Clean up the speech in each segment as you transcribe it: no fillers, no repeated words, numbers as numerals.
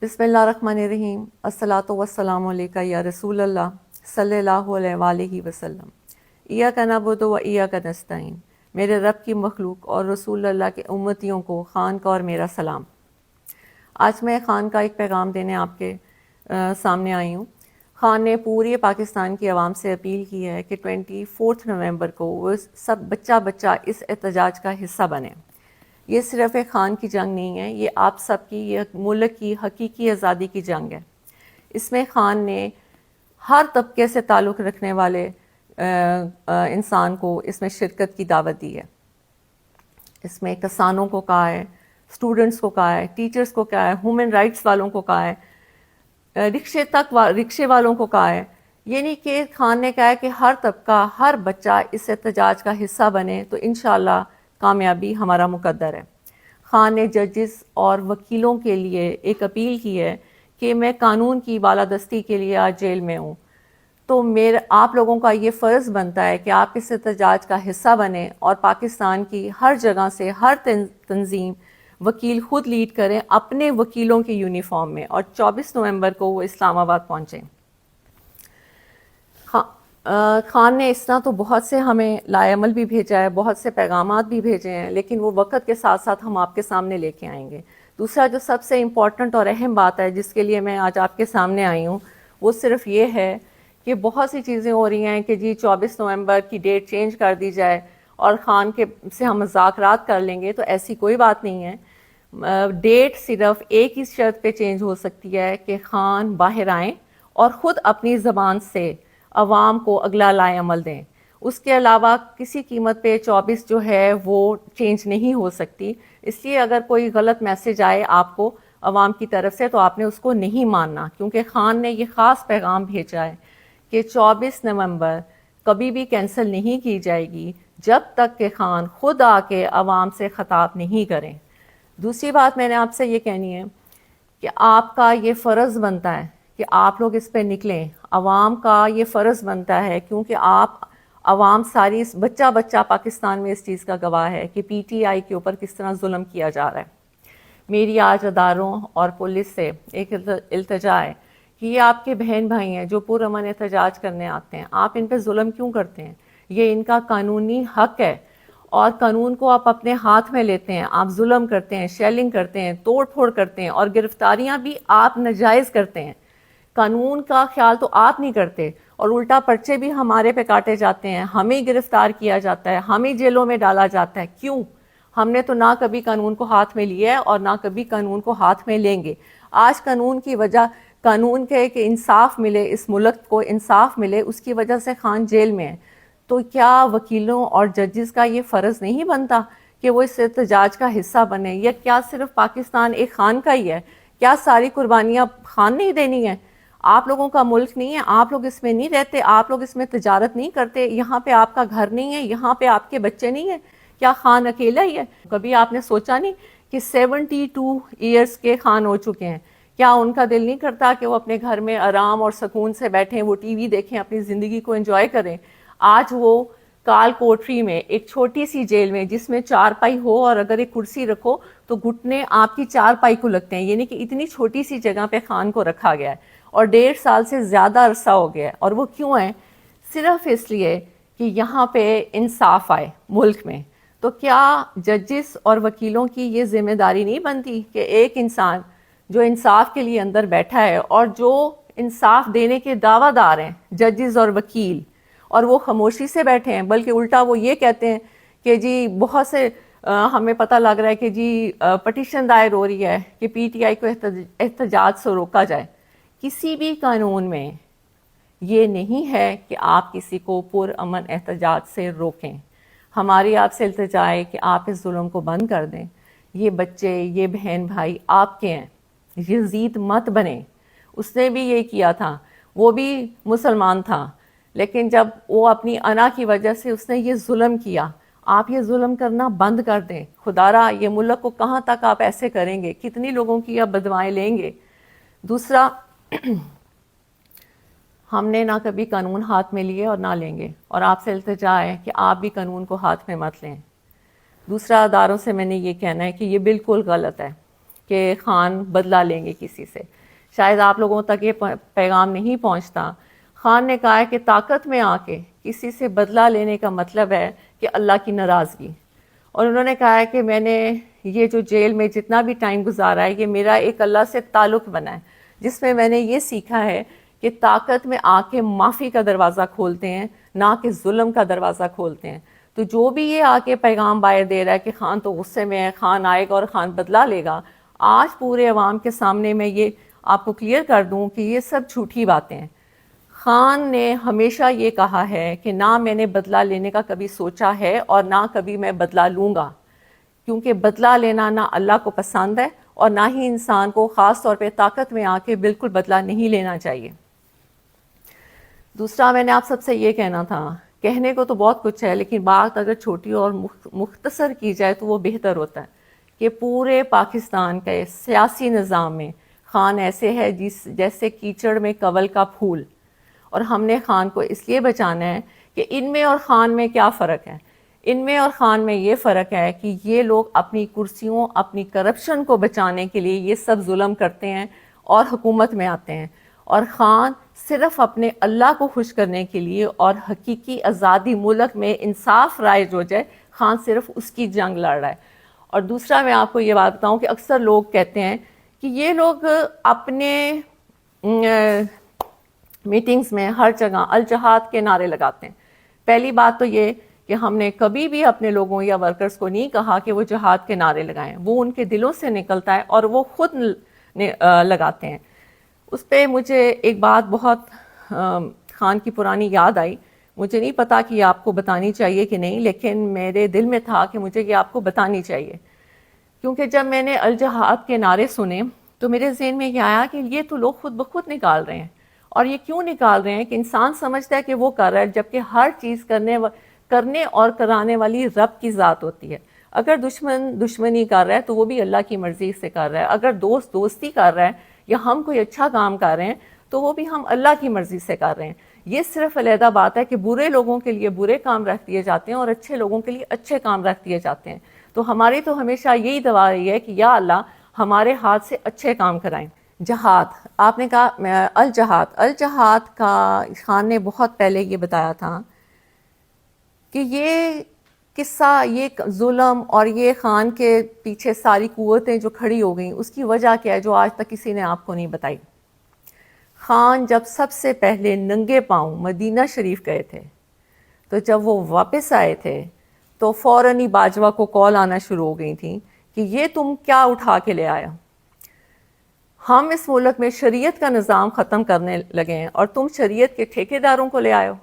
بسم اللہ الرحمن الرحیم۔ الصلاۃ والسلام علیکہ یا رسول اللہ صلی اللہ علیہ وآلہ وسلم۔ ایاک نعبد و ایاک نستعین۔ میرے رب کی مخلوق اور رسول اللہ کے امتیوں کو خان کا اور میرا سلام۔ آج میں خان کا ایک پیغام دینے آپ کے سامنے آئی ہوں۔ خان نے پورے پاکستان کی عوام سے اپیل کی ہے کہ 24 نومبر کو وہ سب بچہ اس احتجاج کا حصہ بنے۔ یہ صرف ایک خان کی جنگ نہیں ہے، یہ آپ سب کی، یہ ملک کی حقیقی آزادی کی جنگ ہے۔ اس میں خان نے ہر طبقے سے تعلق رکھنے والے انسان کو اس میں شرکت کی دعوت دی ہے۔ اس میں کسانوں کو کہا ہے، اسٹوڈنٹس کو کہا ہے، ٹیچرز کو کہا ہے، ہیومن رائٹس والوں کو کہا ہے، رکشے والوں کو کہا ہے۔ یعنی کہ خان نے کہا ہے کہ ہر طبقہ، ہر بچہ اس احتجاج کا حصہ بنے تو انشاءاللہ کامیابی ہمارا مقدر ہے۔ خان نے ججز اور وکیلوں کے لیے ایک اپیل کی ہے کہ میں قانون کی بالادستی کے لیے آج جیل میں ہوں، تو آپ لوگوں کا یہ فرض بنتا ہے کہ آپ اس احتجاج کا حصہ بنیں اور پاکستان کی ہر جگہ سے ہر تنظیم وکیل خود لیڈ کریں اپنے وکیلوں کے یونیفارم میں، اور 24 نومبر کو وہ اسلام آباد پہنچیں۔ خان نے اس طرح تو بہت سے ہمیں لائے عمل بھی بھیجا ہے، بہت سے پیغامات بھی بھیجے ہیں، لیکن وہ وقت کے ساتھ ساتھ ہم آپ کے سامنے لے کے آئیں گے۔ دوسرا جو سب سے امپورٹنٹ اور اہم بات ہے جس کے لیے میں آج آپ کے سامنے آئی ہوں، وہ صرف یہ ہے کہ بہت سی چیزیں ہو رہی ہیں کہ جی 24 نومبر کی ڈیٹ چینج کر دی جائے اور خان کے سے ہم مذاکرات کر لیں گے، تو ایسی کوئی بات نہیں ہے۔ ڈیٹ صرف ایک ہی شرط پہ چینج ہو سکتی ہے کہ خان باہر آئیں اور خود اپنی زبان سے عوام کو اگلا لائے عمل دیں۔ اس کے علاوہ کسی قیمت پہ 24 جو ہے وہ چینج نہیں ہو سکتی۔ اس لیے اگر کوئی غلط میسج آئے آپ کو عوام کی طرف سے تو آپ نے اس کو نہیں ماننا، کیونکہ خان نے یہ خاص پیغام بھیجا ہے کہ 24 نومبر کبھی بھی کینسل نہیں کی جائے گی جب تک کہ خان خود آ کے عوام سے خطاب نہیں کریں۔ دوسری بات میں نے آپ سے یہ کہنی ہے کہ آپ کا یہ فرض بنتا ہے کہ آپ لوگ اس پہ نکلیں۔ عوام کا یہ فرض بنتا ہے، کیونکہ عوام ساری بچہ پاکستان میں اس چیز کا گواہ ہے کہ پی ٹی آئی کے اوپر کس طرح ظلم کیا جا رہا ہے۔ میری آج اداروں اور پولیس سے ایک التجا ہے کہ یہ آپ کے بہن بھائی ہیں جو پرامن احتجاج کرنے آتے ہیں، آپ ان پہ ظلم کیوں کرتے ہیں؟ یہ ان کا قانونی حق ہے، اور قانون کو آپ اپنے ہاتھ میں لیتے ہیں، آپ ظلم کرتے ہیں، شیلنگ کرتے ہیں، توڑ پھوڑ کرتے ہیں، اور گرفتاریاں بھی آپ ناجائز کرتے ہیں۔ قانون کا خیال تو آپ نہیں کرتے، اور الٹا پرچے بھی ہمارے پہ کاٹے جاتے ہیں، ہمیں گرفتار کیا جاتا ہے، ہمیں جیلوں میں ڈالا جاتا ہے۔ کیوں؟ ہم نے تو نہ کبھی قانون کو ہاتھ میں لیا ہے اور نہ کبھی قانون کو ہاتھ میں لیں گے۔ آج قانون کی وجہ، قانون کے کہ انصاف ملے، اس ملک کو انصاف ملے، اس کی وجہ سے خان جیل میں ہے۔ تو کیا وکیلوں اور ججز کا یہ فرض نہیں بنتا کہ وہ اس احتجاج کا حصہ بنے؟ یا کیا صرف پاکستان ایک خان کا ہی ہے؟ کیا ساری قربانیاں خان نہیں دینی ہیں؟ آپ لوگوں کا ملک نہیں ہے؟ آپ لوگ اس میں نہیں رہتے؟ آپ لوگ اس میں تجارت نہیں کرتے؟ یہاں پہ آپ کا گھر نہیں ہے؟ یہاں پہ آپ کے بچے نہیں ہیں؟ کیا خان اکیلا ہی ہے؟ کبھی آپ نے سوچا نہیں کہ 72 ایئرس کے خان ہو چکے ہیں؟ کیا ان کا دل نہیں کرتا کہ وہ اپنے گھر میں آرام اور سکون سے بیٹھیں، وہ ٹی وی دیکھیں، اپنی زندگی کو انجوائے کریں؟ آج وہ کال کوٹری میں ایک چھوٹی سی جیل میں، جس میں 4 پائی ہو اور اگر ایک کرسی رکھو تو گھٹنے آپ کی 4 پائی کو لگتے ہیں، یعنی کہ اتنی چھوٹی سی جگہ پہ خان کو رکھا گیا ہے، اور 1.5 سال سے زیادہ عرصہ ہو گیا ہے۔ اور وہ کیوں ہے؟ صرف اس لیے کہ یہاں پہ انصاف آئے ملک میں۔ تو کیا ججز اور وکیلوں کی یہ ذمہ داری نہیں بنتی کہ ایک انسان جو انصاف کے لیے اندر بیٹھا ہے اور جو انصاف دینے کے دعویٰ دار ہیں، ججز اور وکیل، اور وہ خاموشی سے بیٹھے ہیں، بلکہ الٹا وہ یہ کہتے ہیں کہ جی بہت سے ہمیں پتہ لگ رہا ہے کہ جی پٹیشن دائر ہو رہی ہے کہ پی ٹی آئی کو احتجاج سے روکا جائے۔ کسی بھی قانون میں یہ نہیں ہے کہ آپ کسی کو پرامن احتجاج سے روکیں۔ ہماری آپ سے التجا ہے کہ آپ اس ظلم کو بند کر دیں۔ یہ بچے، یہ بہن بھائی آپ کے ہیں، یزید مت بنیں۔ اس نے بھی یہ کیا تھا، وہ بھی مسلمان تھا، لیکن جب وہ اپنی انا کی وجہ سے اس نے یہ ظلم کیا، آپ یہ ظلم کرنا بند کر دیں۔ خدا را یہ ملک کو کہاں تک آپ ایسے کریں گے؟ کتنی لوگوں کی آپ بدوائیں لیں گے؟ دوسرا، ہم نے نہ کبھی قانون ہاتھ میں لیے اور نہ لیں گے، اور آپ سے التجا ہے کہ آپ بھی قانون کو ہاتھ میں مت لیں۔ دوسرا، اداروں سے میں نے یہ کہنا ہے کہ یہ بالکل غلط ہے کہ خان بدلہ لیں گے کسی سے، شاید آپ لوگوں تک یہ پیغام نہیں پہنچتا۔ خان نے کہا ہے کہ طاقت میں آ کے کسی سے بدلہ لینے کا مطلب ہے کہ اللہ کی ناراضگی، اور انہوں نے کہا ہے کہ میں نے یہ جو جیل میں جتنا بھی ٹائم گزارا ہے یہ میرا ایک اللہ سے تعلق بنا ہے، جس میں میں نے یہ سیکھا ہے کہ طاقت میں آ کے معافی کا دروازہ کھولتے ہیں، نہ کہ ظلم کا دروازہ کھولتے ہیں۔ تو جو بھی یہ آ کے پیغام باہر دے رہا ہے کہ خان تو غصے میں ہے، خان آئے گا اور خان بدلہ لے گا، آج پورے عوام کے سامنے میں یہ آپ کو کلیئر کر دوں کہ یہ سب جھوٹی باتیں ہیں۔ خان نے ہمیشہ یہ کہا ہے کہ نہ میں نے بدلہ لینے کا کبھی سوچا ہے اور نہ کبھی میں بدلہ لوں گا، کیونکہ بدلہ لینا نہ اللہ کو پسند ہے اور نہ ہی انسان کو خاص طور پہ طاقت میں آ کے بالکل بدلہ نہیں لینا چاہیے۔ دوسرا میں نے آپ سب سے یہ کہنا تھا، کہنے کو تو بہت کچھ ہے لیکن بات اگر چھوٹی اور مختصر کی جائے تو وہ بہتر ہوتا ہے، کہ پورے پاکستان کے سیاسی نظام میں خان ایسے ہے جیسے کیچڑ میں کنول کا پھول، اور ہم نے خان کو اس لیے بچانا ہے کہ ان میں اور خان میں کیا فرق ہے؟ ان میں اور خان میں یہ فرق ہے کہ یہ لوگ اپنی کرسیوں، اپنی کرپشن کو بچانے کے لیے یہ سب ظلم کرتے ہیں اور حکومت میں آتے ہیں، اور خان صرف اپنے اللہ کو خوش کرنے کے لیے اور حقیقی آزادی ملک میں انصاف رائج ہو جائے، خان صرف اس کی جنگ لڑ رہا ہے۔ اور دوسرا میں آپ کو یہ بات بتاؤں کہ اکثر لوگ کہتے ہیں کہ یہ لوگ اپنے میٹنگز میں ہر جگہ الجہاد کے نعرے لگاتے ہیں۔ پہلی بات تو یہ کہ ہم نے کبھی بھی اپنے لوگوں یا ورکرز کو نہیں کہا کہ وہ جہاد کے نعرے لگائیں، وہ ان کے دلوں سے نکلتا ہے اور وہ خود لگاتے ہیں۔ اس پہ مجھے ایک بات بہت خان کی پرانی یاد آئی، مجھے نہیں پتا کہ یہ آپ کو بتانی چاہیے کہ نہیں، لیکن میرے دل میں تھا کہ مجھے یہ آپ کو بتانی چاہیے، کیونکہ جب میں نے الجہاد کے نعرے سنے تو میرے ذہن میں یہ آیا کہ یہ تو لوگ خود بخود نکال رہے ہیں، اور یہ کیوں نکال رہے ہیں کہ انسان سمجھتا ہے کہ وہ کر رہا ہے، جبکہ ہر چیز کرنے اور کرانے والی رب کی ذات ہوتی ہے۔ اگر دشمن دشمنی کر رہا ہے تو وہ بھی اللہ کی مرضی سے کر رہا ہے، اگر دوست دوستی کر رہا ہے یا ہم کوئی اچھا کام کر رہے ہیں تو وہ بھی ہم اللہ کی مرضی سے کر رہے ہیں۔ یہ صرف علیحدہ بات ہے کہ برے لوگوں کے لیے برے کام رکھ دیے جاتے ہیں اور اچھے لوگوں کے لیے اچھے کام رکھ دیے جاتے ہیں۔ تو ہماری تو ہمیشہ یہی دعا رہی ہے کہ یا اللہ ہمارے ہاتھ سے اچھے کام کرائیں۔ جہاد، آپ نے کہا الجہاد کا خان نے بہت پہلے یہ بتایا تھا کہ یہ قصہ، یہ ظلم اور یہ خان کے پیچھے ساری قوتیں جو کھڑی ہو گئیں اس کی وجہ کیا ہے جو آج تک کسی نے آپ کو نہیں بتائی۔ خان جب سب سے پہلے ننگے پاؤں مدینہ شریف گئے تھے تو جب وہ واپس آئے تھے تو فوراً ہی باجوہ کو کال آنا شروع ہو گئی تھی کہ یہ تم کیا اٹھا کے لے آیا، ہم اس ملک میں شریعت کا نظام ختم کرنے لگے ہیں اور تم شریعت کے ٹھیکیداروں کو لے آئے ہو،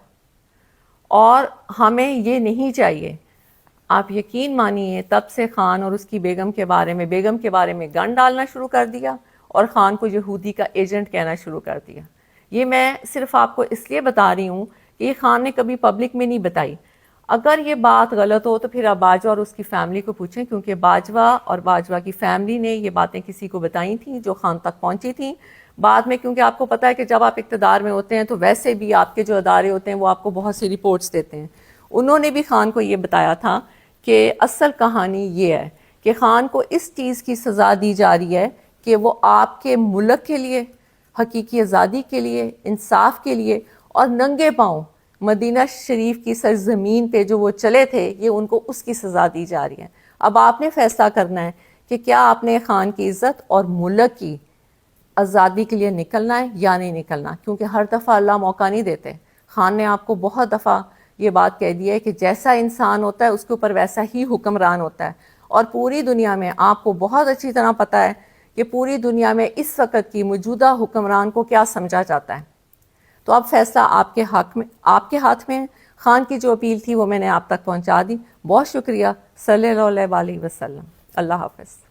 اور ہمیں یہ نہیں چاہیے۔ آپ یقین مانیے تب سے خان اور اس کی بیگم کے بارے میں گن ڈالنا شروع کر دیا اور خان کو یہودی کا ایجنٹ کہنا شروع کر دیا۔ یہ میں صرف آپ کو اس لیے بتا رہی ہوں کہ یہ خان نے کبھی پبلک میں نہیں بتائی۔ اگر یہ بات غلط ہو تو پھر آپ باجوہ اور اس کی فیملی کو پوچھیں، کیونکہ باجوہ اور باجوہ کی فیملی نے یہ باتیں کسی کو بتائی تھیں جو خان تک پہنچی تھیں۔ بعد میں کیونکہ آپ کو پتہ ہے کہ جب آپ اقتدار میں ہوتے ہیں تو ویسے بھی آپ کے جو ادارے ہوتے ہیں وہ آپ کو بہت سی رپورٹس دیتے ہیں، انہوں نے بھی خان کو یہ بتایا تھا کہ اصل کہانی یہ ہے کہ خان کو اس چیز کی سزا دی جا رہی ہے کہ وہ آپ کے ملک کے لیے، حقیقی آزادی کے لیے، انصاف کے لیے اور ننگے پاؤں مدینہ شریف کی سرزمین پہ جو وہ چلے تھے، یہ ان کو اس کی سزا دی جا رہی ہے۔ اب آپ نے فیصلہ کرنا ہے کہ کیا آپ نے خان کی عزت اور ملک کی آزادی کے لیے نکلنا ہے یا نہیں نکلنا، کیونکہ ہر دفعہ اللہ موقع نہیں دیتے۔ خان نے آپ کو بہت دفعہ یہ بات کہہ دی ہے کہ جیسا انسان ہوتا ہے اس کے اوپر ویسا ہی حکمران ہوتا ہے، اور پوری دنیا میں آپ کو بہت اچھی طرح پتہ ہے کہ پوری دنیا میں اس وقت کی موجودہ حکمران کو کیا سمجھا جاتا ہے۔ تو اب فیصلہ آپ کے ہاتھ میں ہے۔ خان کی جو اپیل تھی وہ میں نے آپ تک پہنچا دی۔ بہت شکریہ۔ صلی اللہ علیہ وسلم۔ اللہ حافظ۔